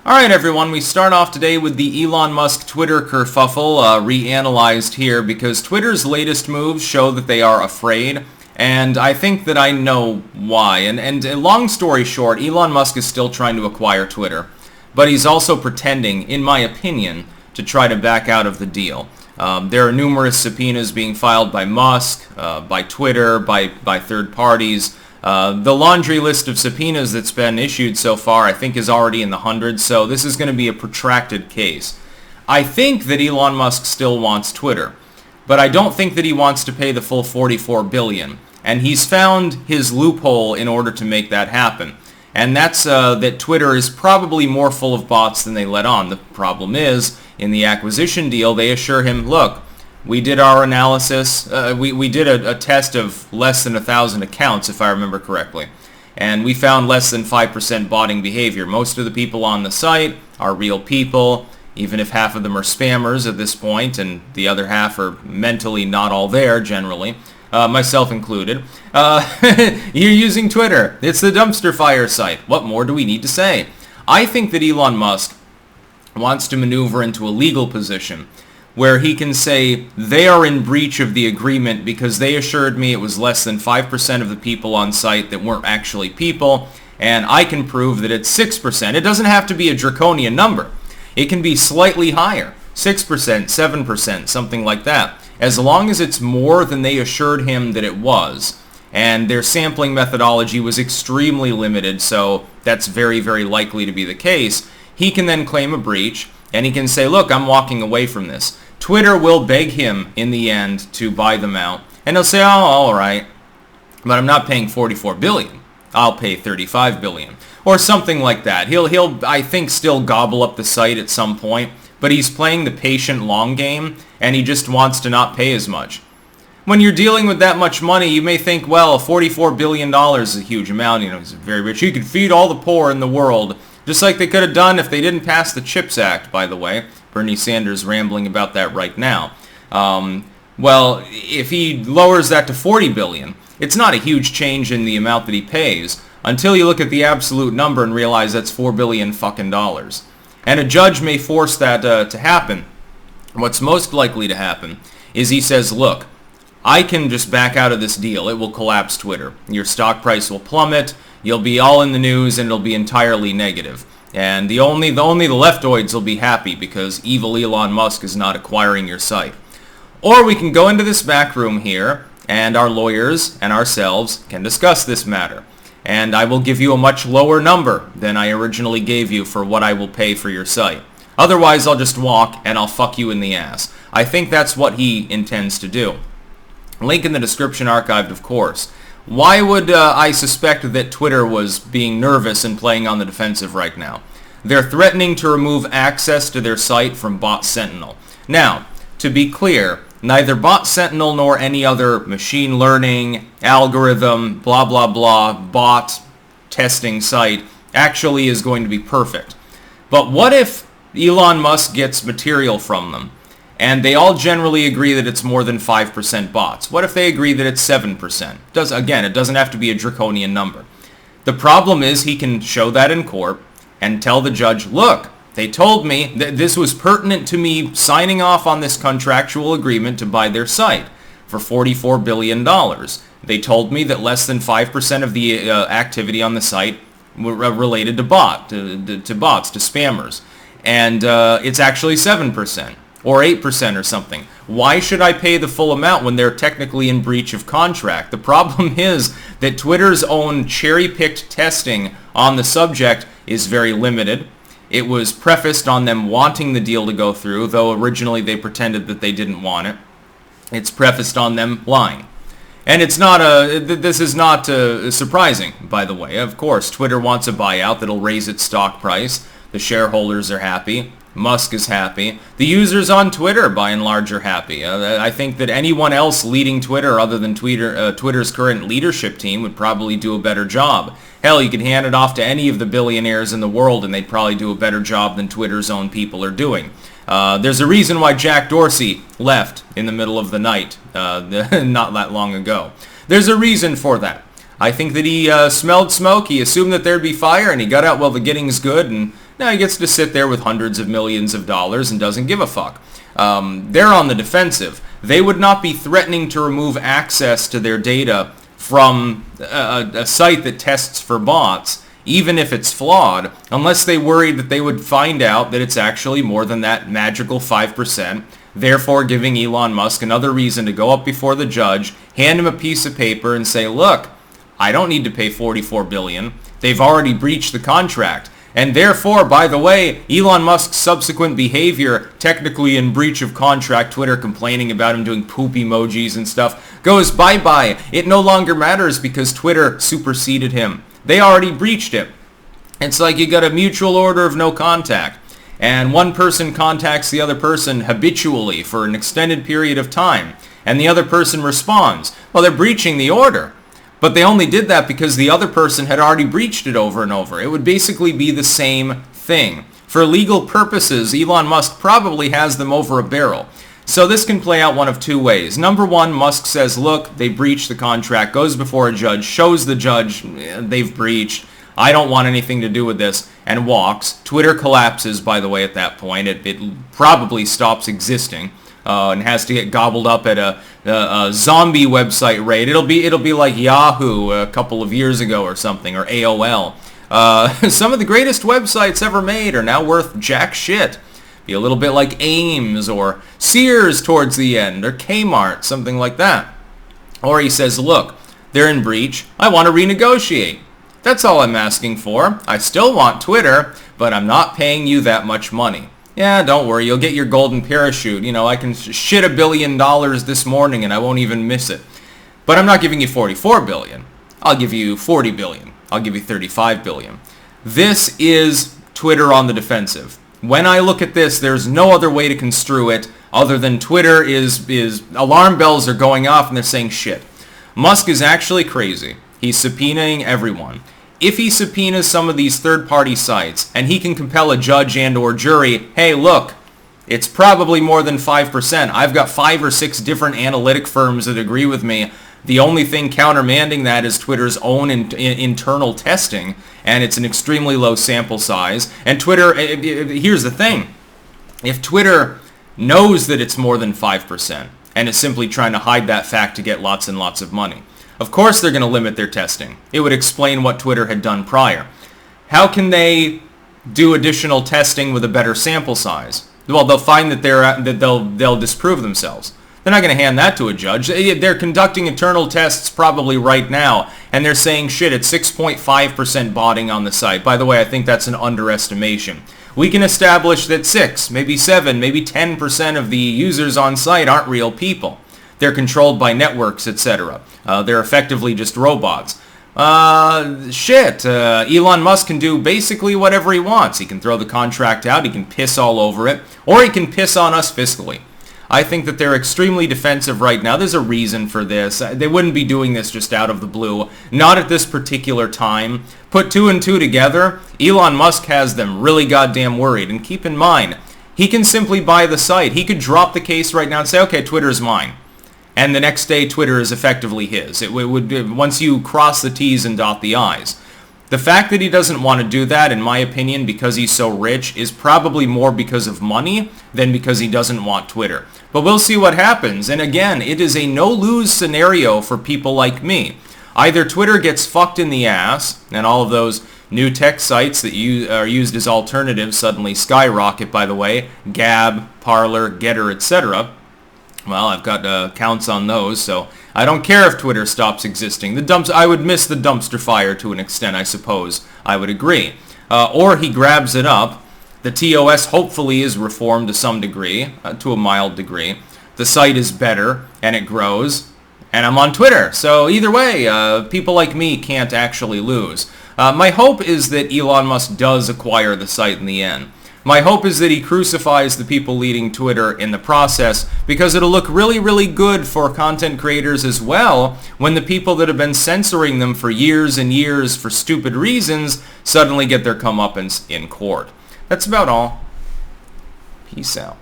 Alright everyone, we start off today with the Elon Musk Twitter kerfuffle reanalyzed here because Twitter's latest moves show that they are afraid, and I think that I know why. And long story short, Elon Musk is still trying to acquire Twitter, but he's also pretending, in my opinion, to try to back out of the deal. There are numerous subpoenas being filed by Musk, by Twitter, by third parties. The laundry list of subpoenas that's been issued so far, I think, is already in the hundreds, so this is going to be a protracted case. I think that Elon Musk still wants Twitter, but I don't think that he wants to pay the full $44 billion, and he's found his loophole in order to make that happen. And that's that Twitter is probably more full of bots than they let on. The problem is, in the acquisition deal, they assure him, look, we did our analysis, we did a test of less than 1,000 accounts, if I remember correctly, and we found less than 5% botting behavior. Most of the people on the site are real people, even if half of them are spammers at this point, and the other half are mentally not all there, generally, myself included. You're using Twitter. It's the dumpster fire site. What more do we need to say? I think that Elon Musk wants to maneuver into a legal position where he can say they are in breach of the agreement because they assured me it was less than 5% of the people on site that weren't actually people, and I can prove that it's 6%. It doesn't have to be a draconian number. It can be slightly higher, 6%, 7%, something like that, as long as it's more than they assured him that it was. And their sampling methodology was extremely limited, so that's very, very likely to be the case. He can then claim a breach, and he can say, look, I'm walking away from this. Twitter will beg him in the end to buy them out. And he'll say, oh, all right, but I'm not paying $44 billion. I'll pay $35 billion. Or something like that. He'll, I think, still gobble up the site at some point, but he's playing the patient long game, and he just wants to not pay as much. When you're dealing with that much money, you may think, well, $44 billion is a huge amount. You know, he's very rich. He could feed all the poor in the world. Just like they could have done if they didn't pass the CHIPS Act, by the way. Bernie Sanders rambling about that right now. Well, if he lowers that to $40 billion, it's not a huge change in the amount that he pays until you look at the absolute number and realize that's $4 billion fucking dollars. And a judge may force that to happen. What's most likely to happen is he says, look, I can just back out of this deal. It will collapse Twitter. Your stock price will plummet. You'll be all in the news, and it'll be entirely negative. And only the leftoids will be happy because evil Elon Musk is not acquiring your site. Or we can go into this back room here, and our lawyers and ourselves can discuss this matter. And I will give you a much lower number than I originally gave you for what I will pay for your site. Otherwise, I'll just walk, and I'll fuck you in the ass. I think that's what he intends to do. Link in the description archived, of course. Why would I suspect that Twitter was being nervous and playing on the defensive right now? They're threatening to remove access to their site from Bot Sentinel. Now, to be clear, neither Bot Sentinel nor any other machine learning, algorithm, blah blah blah, bot testing site actually is going to be perfect. But what if Elon Musk gets material from them? And they all generally agree that it's more than 5% bots. What if they agree that it's 7%? Again, it doesn't have to be a draconian number. The problem is he can show that in court and tell the judge, look, they told me that this was pertinent to me signing off on this contractual agreement to buy their site for $44 billion. They told me that less than 5% of the activity on the site were related to bots, to spammers. And it's actually 7%. Or 8% or something. Why should I pay the full amount when they're technically in breach of contract? The problem is that Twitter's own cherry-picked testing on the subject is very limited. It was prefaced on them wanting the deal to go through, though originally they pretended that they didn't want it. It's prefaced on them lying. And it's not this is not surprising, by the way. Of course, Twitter wants a buyout that'll raise its stock price. The shareholders are happy. Musk is happy. The users on Twitter, by and large, are happy. I think that anyone else leading Twitter other than Twitter's current leadership team would probably do a better job. Hell, you could hand it off to any of the billionaires in the world and they'd probably do a better job than Twitter's own people are doing. There's a reason why Jack Dorsey left in the middle of the night not that long ago. There's a reason for that. I think that he smelled smoke, he assumed that there'd be fire, and he got out while the getting's good, and now he gets to sit there with hundreds of millions of dollars and doesn't give a fuck. They're on the defensive. They would not be threatening to remove access to their data from a site that tests for bots, even if it's flawed, unless they worried that they would find out that it's actually more than that magical 5%, therefore giving Elon Musk another reason to go up before the judge, hand him a piece of paper and say, look, I don't need to pay $44 billion. They've already breached the contract. And therefore, by the way, Elon Musk's subsequent behavior, technically in breach of contract, Twitter complaining about him doing poop emojis and stuff, goes bye-bye. It no longer matters because Twitter superseded him. They already breached it. It's like you got a mutual order of no contact. And one person contacts the other person habitually for an extended period of time. And the other person responds. Well, they're breaching the order. But they only did that because the other person had already breached it over and over. It would basically be the same thing. For legal purposes, Elon Musk probably has them over a barrel. So this can play out one of two ways. Number one, Musk says, look, they breached the contract, goes before a judge, shows the judge they've breached, I don't want anything to do with this, and walks. Twitter collapses, by the way, at that point. It probably stops existing. And has to get gobbled up at a zombie website rate. It'll be like Yahoo a couple of years ago or something, or AOL. Some of the greatest websites ever made are now worth jack shit. Be a little bit like Ames or Sears towards the end, or Kmart, something like that. Or he says, look, they're in breach. I want to renegotiate. That's all I'm asking for. I still want Twitter, but I'm not paying you that much money. Yeah, don't worry, you'll get your golden parachute. You know, I can shit $1 billion this morning and I won't even miss it. But I'm not giving you $44 billion. I'll give you $40 billion. I'll give you $35 billion. This is Twitter on the defensive. When I look at this, there's no other way to construe it other than Twitter is alarm bells are going off and they're saying shit. Musk is actually crazy. He's subpoenaing everyone. If he subpoenas some of these third-party sites and he can compel a judge and or jury, hey, look, it's probably more than 5%. I've got 5 or 6 different analytic firms that agree with me. The only thing countermanding that is Twitter's own internal testing, and it's an extremely low sample size. And Twitter, here's the thing. If Twitter knows that it's more than 5% and is simply trying to hide that fact to get lots and lots of money, of course they're going to limit their testing. It would explain what Twitter had done prior. How can they do additional testing with a better sample size? Well, they'll find that they'll disprove themselves. They're not going to hand that to a judge. They're conducting internal tests probably right now, and they're saying, shit, it's 6.5% botting on the site. By the way, I think that's an underestimation. We can establish that 6, maybe 7, maybe 10% of the users on site aren't real people. They're controlled by networks, etc. They're effectively just robots. Elon Musk can do basically whatever he wants. He can throw the contract out, he can piss all over it, or he can piss on us fiscally. I think that they're extremely defensive right now. There's a reason for this. They wouldn't be doing this just out of the blue. Not at this particular time. Put 2 and 2 together, Elon Musk has them really goddamn worried. And keep in mind, he can simply buy the site. He could drop the case right now and say, okay, Twitter's mine. And the next day, Twitter is effectively his. It would once you cross the T's and dot the I's. The fact that he doesn't want to do that, in my opinion, because he's so rich, is probably more because of money than because he doesn't want Twitter. But we'll see what happens. And again, it is a no-lose scenario for people like me. Either Twitter gets fucked in the ass, and all of those new tech sites that are used as alternatives suddenly skyrocket, by the way, Gab, Parler, Getter, etc. Well, I've got accounts on those, so I don't care if Twitter stops existing. I would miss the dumpster fire to an extent, I suppose. I would agree. Or he grabs it up. The TOS hopefully is reformed to some degree, to a mild degree. The site is better, and it grows. And I'm on Twitter. So either way, people like me can't actually lose. My hope is that Elon Musk does acquire the site in the end. My hope is that he crucifies the people leading Twitter in the process, because it'll look really, really good for content creators as well when the people that have been censoring them for years and years for stupid reasons suddenly get their comeuppance in court. That's about all. Peace out.